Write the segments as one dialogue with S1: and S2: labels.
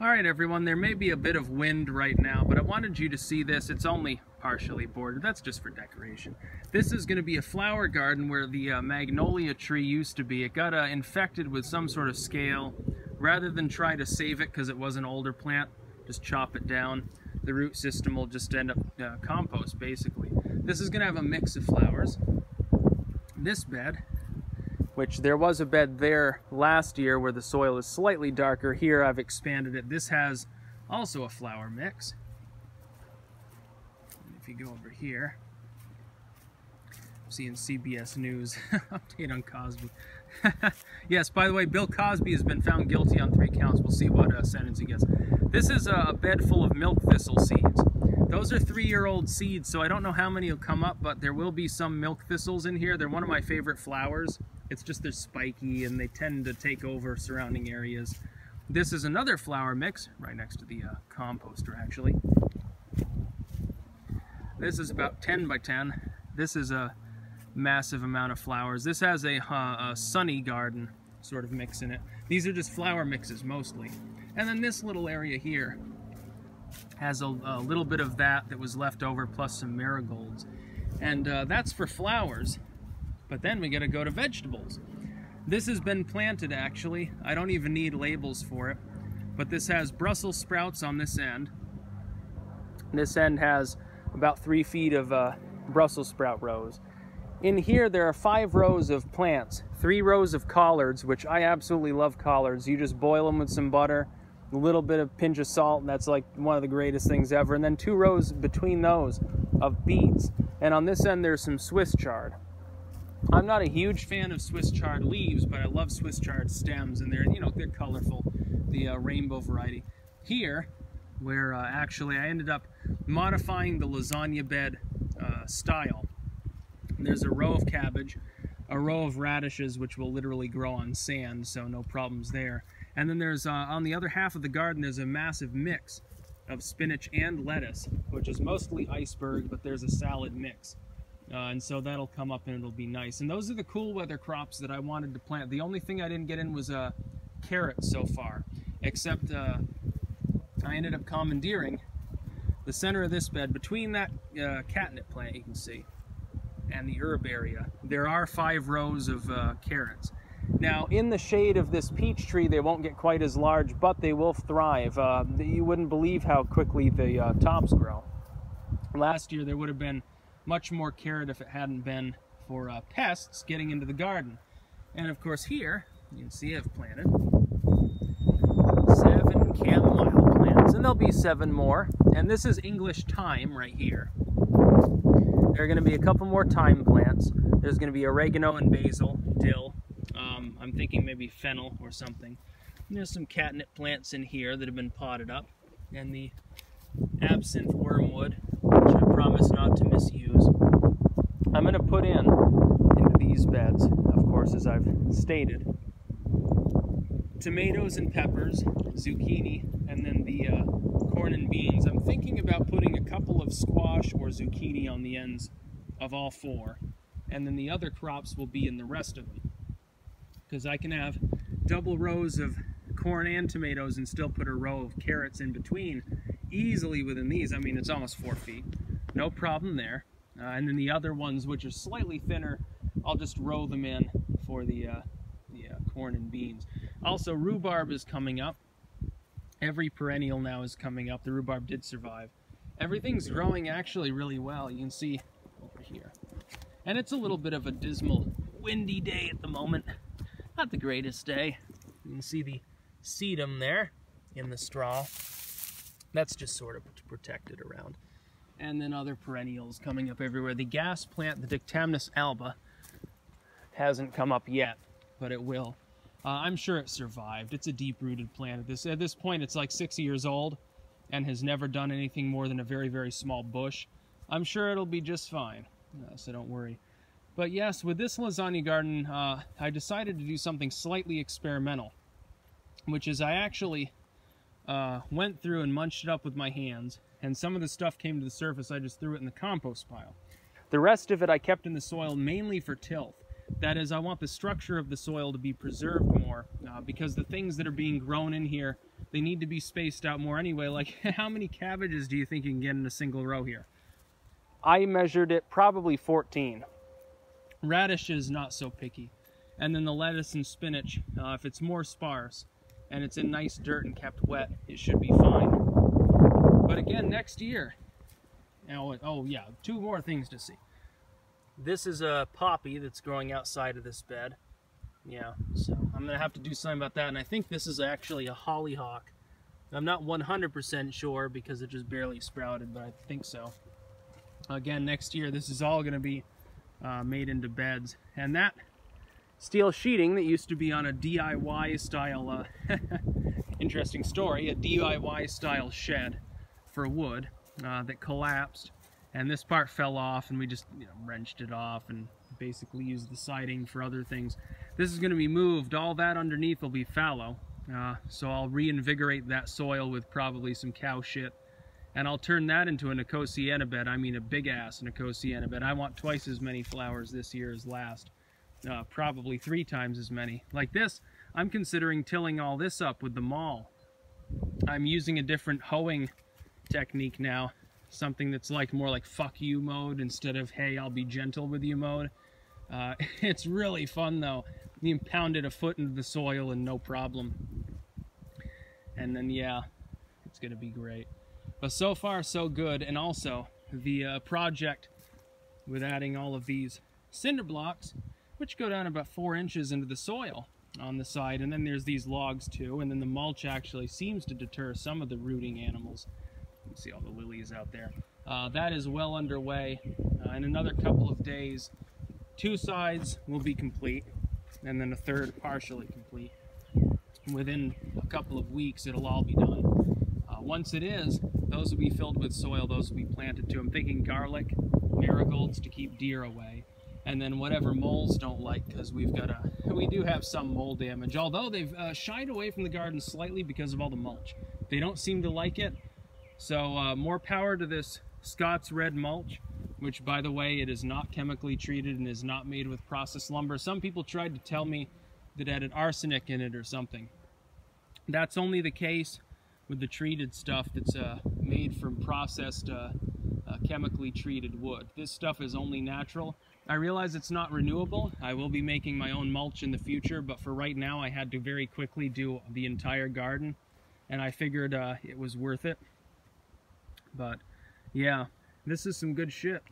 S1: Alright everyone, there may be a bit of wind right now, but I wanted you to see this. It's only partially bordered. That's just for decoration. This is going to be a flower garden where the magnolia tree used to be. It got infected with some sort of scale. Rather than try to save it because it was an older plant, just chop it down. The root system will just end up compost, basically. This is going to have a mix of flowers. This bed, which there was a bed there last year where the soil is slightly darker. Here I've expanded it. This has also a flower mix. And if you go over here, I'm seeing CBS News update on Cosby. Yes, by the way, Bill Cosby has been found guilty on 3 counts. We'll see what sentence he gets. This is a bed full of milk thistle seeds. Those are 3-year-old seeds, so I don't know how many will come up, but there will be some milk thistles in here. They're one of my favorite flowers. It's just they're spiky and they tend to take over surrounding areas. This is another flower mix right next to the composter, actually. This is about 10 by 10. This is a massive amount of flowers. This has a sunny garden sort of mix in it. These are just flower mixes mostly. And then this little area here has a little bit of that was left over, plus some marigolds. And that's for flowers. But then we gotta go to vegetables. This has been planted, actually. I don't even need labels for it. But this has Brussels sprouts on this end. This end has about 3 feet of Brussels sprout rows. In here there are 5 rows of plants, 3 rows of collards, which I absolutely love collards. You just boil them with some butter, a little bit of pinch of salt, and that's like one of the greatest things ever. And then 2 rows between those of beets. And on this end there's some Swiss chard. I'm not a huge fan of Swiss chard leaves, but I love Swiss chard stems, and they're colorful, the rainbow variety. Here, where actually I ended up modifying the lasagna bed style. There's a row of cabbage, a row of radishes, which will literally grow on sand, so no problems there. And then there's, on the other half of the garden, there's a massive mix of spinach and lettuce, which is mostly iceberg, but there's a salad mix. And so that'll come up and it'll be nice. And those are the cool weather crops that I wanted to plant. The only thing I didn't get in was carrots so far, except I ended up commandeering the center of this bed between that catnip plant you can see and the herb area. There are 5 rows of carrots. Now in the shade of this peach tree they won't get quite as large, but they will thrive. You wouldn't believe how quickly the tops grow. Last year there would have been much more carrot if it hadn't been for pests getting into the garden. And of course here, you can see I've planted 7 chamomile plants, and there'll be 7 more. And this is English thyme right here. There are going to be a couple more thyme plants. There's going to be oregano and basil, dill. I'm thinking maybe fennel or something. And there's some catnip plants in here that have been potted up. And the absinthe wormwood, which I promise not to misuse. I'm going to put into these beds, of course, as I've stated, tomatoes and peppers, zucchini, and then the corn and beans. I'm thinking about putting a couple of squash or zucchini on the ends of all 4, and then the other crops will be in the rest of them. Because I can have double rows of corn and tomatoes and still put a row of carrots in between easily within these. I mean, it's almost 4 feet. No problem there. And then the other ones, which are slightly thinner, I'll just row them in for the corn and beans. Also, rhubarb is coming up. Every perennial now is coming up. The rhubarb did survive. Everything's growing actually really well. You can see over here. And it's a little bit of a dismal, windy day at the moment. Not the greatest day. You can see the sedum there in the straw. That's just sort of to protect it around. And then other perennials coming up everywhere. The gas plant, the Dictamnus alba, hasn't come up yet, but it will. I'm sure it survived. It's a deep-rooted plant. At this point, it's like 6 years old and has never done anything more than a very, very small bush. I'm sure it'll be just fine, so don't worry. But yes, with this lasagna garden, I decided to do something slightly experimental, which is I actually went through and munched it up with my hands, and some of the stuff came to the surface. I just threw it in the compost pile. The rest of it I kept in the soil mainly for tilth. That is, I want the structure of the soil to be preserved more, because the things that are being grown in here, they need to be spaced out more anyway. Like, how many cabbages do you think you can get in a single row here? I measured it, probably 14. Radish is not so picky. And then the lettuce and spinach, if it's more sparse and it's in nice dirt and kept wet, it should be fine. But again, next year, oh yeah, 2 more things to see. This is a poppy that's growing outside of this bed. Yeah, so I'm gonna have to do something about that. And I think this is actually a hollyhock. I'm not 100% sure because it just barely sprouted, but I think so. Again, next year, this is all gonna be made into beds. And that steel sheeting that used to be on a DIY style, interesting story, a DIY style shed for wood that collapsed. And this part fell off, and we just wrenched it off and basically used the siding for other things. This is going to be moved. All that underneath will be fallow. So I'll reinvigorate that soil with probably some cow shit. And I'll turn that into a Nicotiana bed. I mean a big-ass Nicotiana bed. I want twice as many flowers this year as last. Probably 3 times as many. Like this, I'm considering tilling all this up with the maul. I'm using a different hoeing technique now. Something that's like more like fuck you mode instead of hey, I'll be gentle with you mode. It's really fun though. You can pound it a foot into the soil and no problem. And then yeah, it's gonna be great. But so far so good. And also the project with adding all of these cinder blocks, which go down about 4 inches into the soil on the side, and then there's these logs too, and then the mulch actually seems to deter some of the rooting animals. You can see all the lilies out there. That is well underway. In another couple of days, 2 sides will be complete, and then a third partially complete. Within a couple of weeks, it'll all be done. Once it is, those will be filled with soil, those will be planted too. I'm thinking garlic, marigolds to keep deer away, and then whatever moles don't like, because we do have some mole damage, although they've shied away from the garden slightly because of all the mulch. They don't seem to like it. So more power to this Scott's Red mulch, which by the way, it is not chemically treated and is not made with processed lumber. Some people tried to tell me that it had arsenic in it or something. That's only the case with the treated stuff that's made from processed chemically treated wood. This stuff is only natural. I realize it's not renewable. I will be making my own mulch in the future, but for right now I had to very quickly do the entire garden, and I figured it was worth it. But yeah, this is some good shit.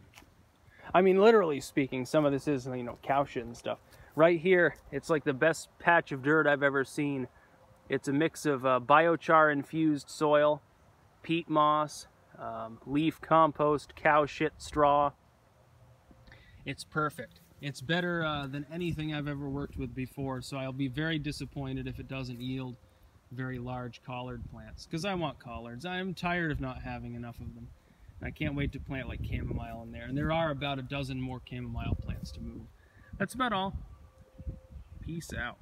S1: I mean, literally speaking, some of this is, cow shit and stuff. Right here, it's like the best patch of dirt I've ever seen. It's a mix of biochar infused soil, peat moss, leaf compost, cow shit, straw. It's perfect. It's better than anything I've ever worked with before, so I'll be very disappointed if it doesn't yield very large collard plants, because I want collards. I'm tired of not having enough of them. I can't wait to plant like chamomile in there, and there are about a dozen more chamomile plants to move. That's about all. Peace out.